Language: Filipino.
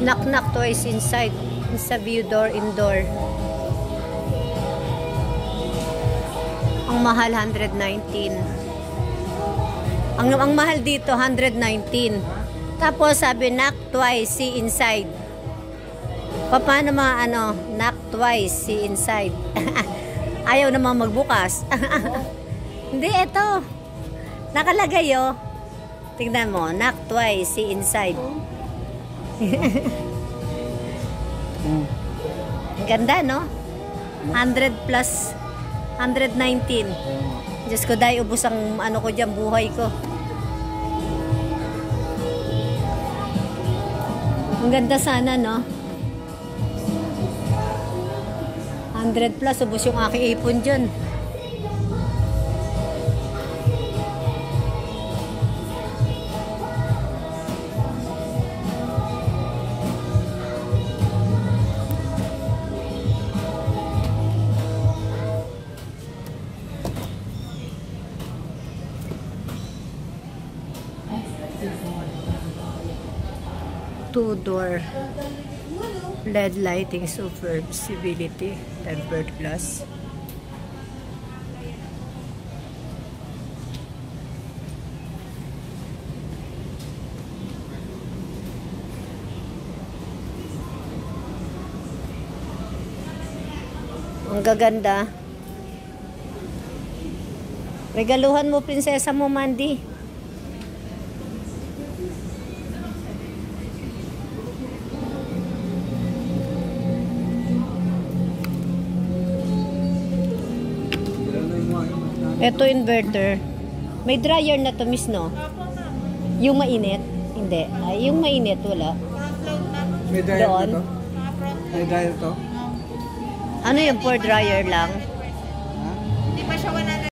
Knock-knock twice inside. Sa view door, indoor. Ang mahal, 119. Ang mahal dito, 119. Tapos sabi, knock twice, see inside. Paano mga knock twice, see inside. Ayaw namang magbukas. Hindi, ito. Nakalagay, oh. Tingnan mo, knock twice, see inside. Ang ganda, no? 100 plus 119. Diyos ko, dahil ubos ang ko dyan, buhay ko. Ang ganda sana, no? 100 plus, ubos yung aking ipon dyan. Two-door LED lighting, super visibility, tempered glass. Ang gaganda. Regaluhan mo prinsesa mo, Mandy. Ito inverter. May dryer na to, miss, no? Yung mainit? Hindi. Ay, yung mainit, wala. May dryer doon. to? May dryer to? Ano yung for dryer lang? Hindi pa siya 100.